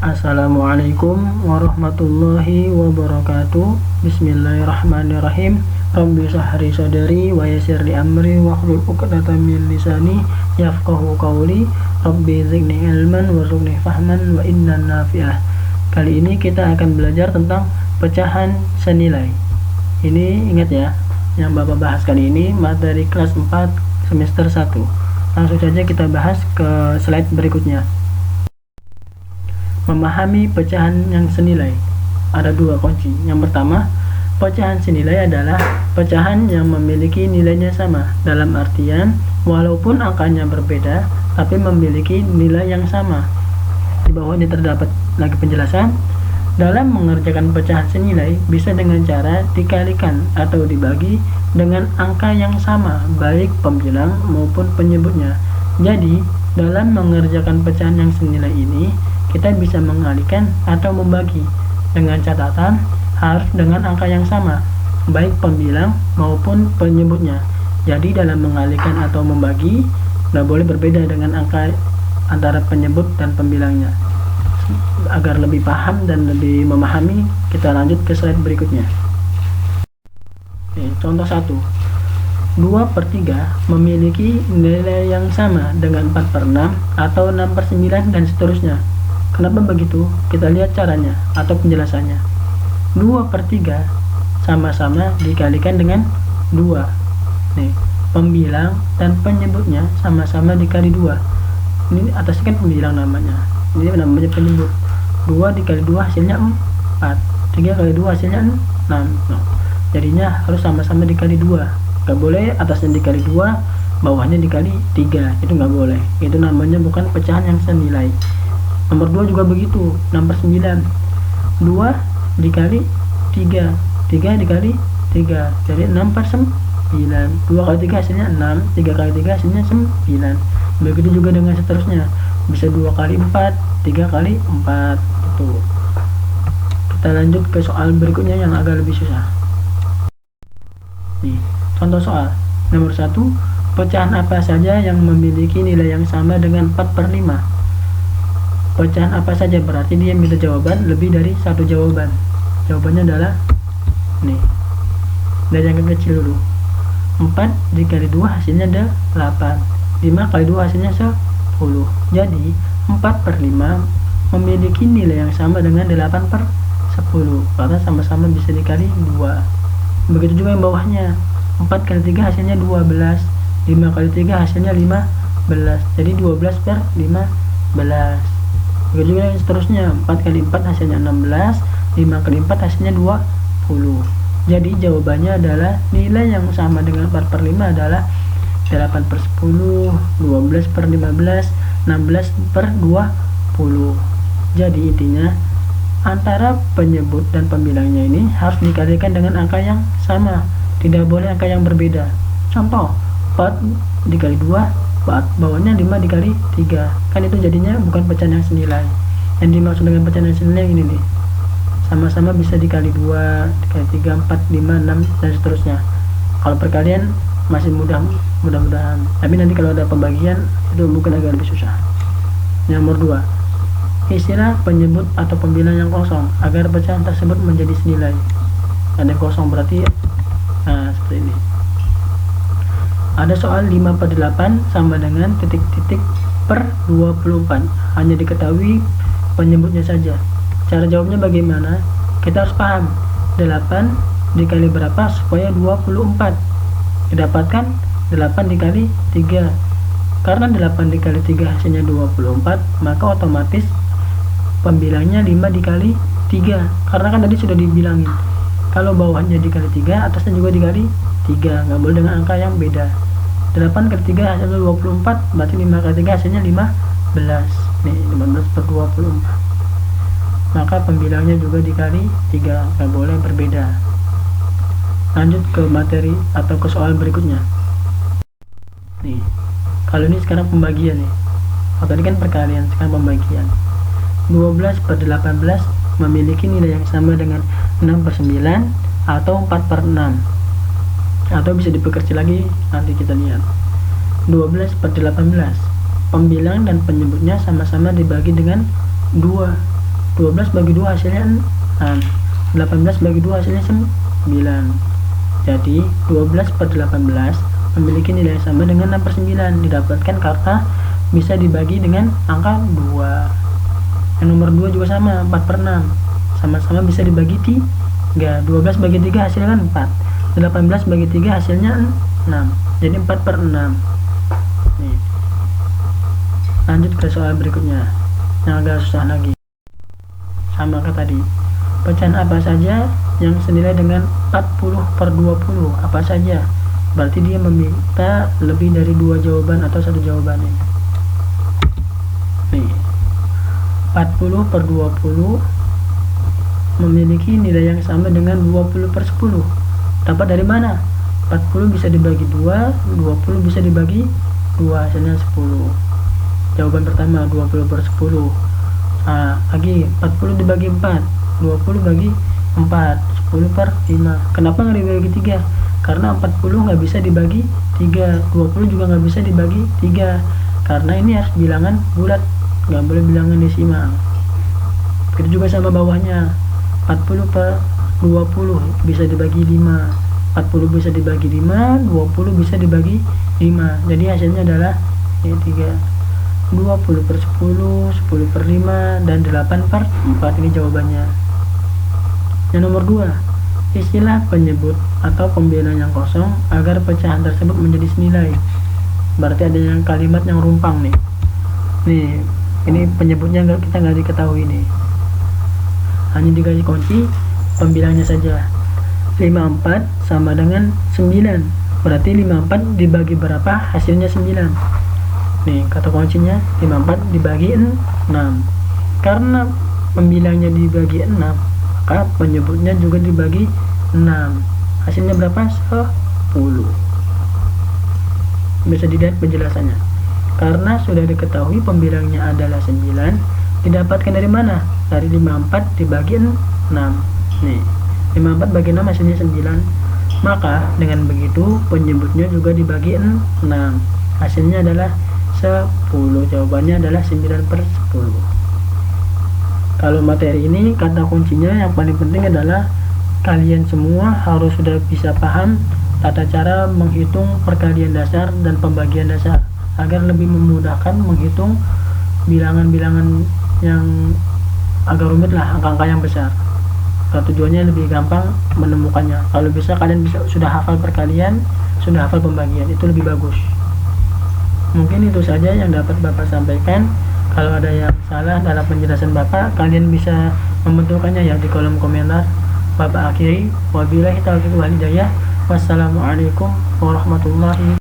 Assalamualaikum warahmatullahi wabarakatuh. Bismillahirrahmanirrahim. Rabbi shrah sadri wa yassir li amri wahlul 'uqdatam min lisani yafqahu qawli. Rabbi zidni ilman warzuqni fahman wa innan nafi'ah. Kali ini kita akan belajar tentang pecahan senilai. Ini ingat ya, yang Bapak bahas kali ini materi kelas 4 semester 1. Langsung saja kita bahas ke slide berikutnya. Memahami pecahan yang senilai. Ada dua kunci. Yang pertama, pecahan senilai adalah pecahan yang memiliki nilainya sama. Dalam artian, walaupun angkanya berbeda, tapi memiliki nilai yang sama. Di bawah ini terdapat lagi penjelasan. Dalam mengerjakan pecahan senilai, bisa dengan cara dikalikan atau dibagi dengan angka yang sama, baik pembilang maupun penyebutnya. Jadi, dalam mengerjakan pecahan yang senilai ini, kita bisa mengalihkan atau membagi dengan catatan harus dengan angka yang sama, baik pembilang maupun penyebutnya. Jadi dalam mengalihkan atau membagi tidak boleh berbeda dengan angka antara penyebut dan pembilangnya. Agar lebih paham dan lebih memahami, kita lanjut ke slide berikutnya. Contoh 1. 2/3 memiliki nilai yang sama dengan 4/6 atau 6/9 dan seterusnya. Kenapa begitu? Kita lihat caranya atau penjelasannya. 2/3 sama-sama dikalikan dengan 2. Nih, pembilang dan penyebutnya sama-sama dikali 2. Ini atasnya kan pembilang namanya. Ini namanya penyebut. 2 dikali 2 hasilnya 4. 3 kali 2 hasilnya 6. Jadinya harus sama-sama dikali 2. Gak boleh atasnya dikali 2, bawahnya dikali 3. Itu gak boleh. Itu namanya bukan pecahan yang senilai. Nomor 2 juga begitu, 6/9. 2 dikali 3, 3 dikali 3, jadi 6/9. 2 kali 3 hasilnya 6, 3 kali 3 hasilnya 9. Begitu juga dengan seterusnya, bisa 2 kali 4, 3 kali 4 gitu. Kita lanjut ke soal berikutnya yang agak lebih susah. Nih, contoh soal nomor 1, pecahan apa saja yang memiliki nilai yang sama dengan 4/5? Pecahan apa saja, berarti dia minta jawaban lebih dari satu jawaban. Jawabannya adalah nih, dari yang kecil dulu. 4 dikali 2 hasilnya ada 8. 5 kali 2 hasilnya 10. Jadi 4/5 memiliki nilai yang sama dengan 8/10 karena sama-sama bisa dikali 2. Begitu juga yang bawahnya. 4 kali 3 hasilnya 12. 5 kali 3 hasilnya 15. Jadi 12/15. Begitu juga seterusnya, 4 kali 4 hasilnya 16, 5 kali 4 hasilnya 20. Jadi jawabannya adalah nilai yang sama dengan 4/5 adalah 8/10, 12/15, 16/20. Jadi intinya antara penyebut dan pembilangnya ini harus dikalikan dengan angka yang sama, tidak boleh angka yang berbeda. Contoh, 4 dikali 2, 4, bawahnya 5 dikali 3, kan itu jadinya bukan pecahan yang senilai. Yang dimaksud dengan pecahan yang senilai ini nih, sama-sama bisa dikali 2, dikali 3, 4, 5, 6 dan seterusnya. Kalau perkalian masih mudah-mudahan, tapi nanti kalau ada pembagian itu mungkin agak lebih susah. Nomor 2, istilah penyebut atau pembilang yang kosong agar pecahan tersebut menjadi senilai. Ada yang kosong berarti seperti ini. Ada soal 5/8 sama dengan titik-titik per 24. Hanya diketahui penyebutnya saja. Cara jawabnya bagaimana? Kita harus paham 8 dikali berapa supaya 24. Didapatkan 8 dikali 3. Karena 8 dikali 3 hasilnya 24, maka otomatis pembilangnya 5 dikali 3. Karena kan tadi sudah dibilangin, kalau bawahnya dikali 3, atasnya juga dikali 3. Nggak boleh dengan angka yang beda. 8 kali 3 hasilnya 24, berarti 5 kali 3 hasilnya 15. Nih, 15/24. Maka pembilangnya juga dikali 3, nggak boleh berbeda. Lanjut ke materi atau ke soal berikutnya. Nih, kalau ini sekarang pembagian nih. Kalau tadi kan perkalian, sekarang pembagian. 12/18 memiliki nilai yang sama dengan 6/9 atau 4/6. Atau bisa diperkecil lagi, nanti kita lihat. 12/18 pembilang dan penyebutnya sama-sama dibagi dengan 2. 12 bagi 2 hasilnya 6. 18 bagi 2 hasilnya 9. Jadi 12 per 18 memiliki nilai yang sama dengan 6 per 9, didapatkan karena bisa dibagi dengan angka 2. Yang nomor 2 juga sama, 4 per 6 sama-sama bisa dibagi 3. 12 bagi 3 hasilnya kan 4. 18 bagi 3 hasilnya 6. Jadi 4 per 6. Nih. Lanjut ke soal berikutnya yang agak susah lagi. Sama kayak tadi. Pecahan apa saja yang senilai dengan 40 per 20? Apa saja? Berarti dia meminta lebih dari 2 jawaban atau 1 jawaban nih. Nih. 40 per 20 memiliki nilai yang sama dengan 20 per 10. Dapat dari mana? 40 bisa dibagi 2, 20 bisa dibagi 2, hasilnya 10. Jawaban pertama 20 per 10. Lagi 40 dibagi 4, 20 bagi 4, 10 per 5. Kenapa nggak dibagi 3? Karena 40 nggak bisa dibagi 3, 20 juga nggak bisa dibagi 3. Karena ini harus bilangan bulat, nggak boleh bilangan desimal. Begitu juga sama bawahnya, 40 per 20 bisa dibagi 5, 40 bisa dibagi 5, 20 bisa dibagi 5. Jadi hasilnya adalah 3. 20 per 10, 10 per 5, dan 8 per 4. Ini jawabannya. Yang nomor 2, istilah penyebut atau pembilang yang kosong agar pecahan tersebut menjadi senilai. Berarti ada yang kalimat yang rumpang nih. Ini penyebutnya kita nggak diketahui nih. Hanya dikasih kunci pembilangnya saja. 54 sama dengan 9. Berarti 54 dibagi berapa? Hasilnya 9. Nih, kata kuncinya 54 dibagi 6. Karena pembilangnya dibagi 6, maka penyebutnya juga dibagi 6. Hasilnya berapa? 10. Bisa dilihat penjelasannya. Karena sudah diketahui pembilangnya adalah 9, didapatkan dari mana? Dari 54 dibagi 6. Nih, 54 bagi 6 hasilnya 9. Maka dengan begitu penyebutnya juga dibagi 6. Hasilnya adalah 10. Jawabannya adalah 9 per 10. Kalau materi ini, kata kuncinya yang paling penting adalah kalian semua harus sudah bisa paham tata cara menghitung perkalian dasar dan pembagian dasar agar lebih memudahkan menghitung bilangan-bilangan yang agak rumit lah, angka-angka yang besar. Tujuannya lebih gampang menemukannya. Kalau bisa kalian sudah hafal perkalian, sudah hafal pembagian, itu lebih bagus. Mungkin itu saja yang dapat Bapak sampaikan. Kalau ada yang salah dalam penjelasan Bapak, kalian bisa membentukkannya ya di kolom komentar. Bapak akhiri, wabillahi taufiq wal hidayah. Wassalamualaikum warahmatullahi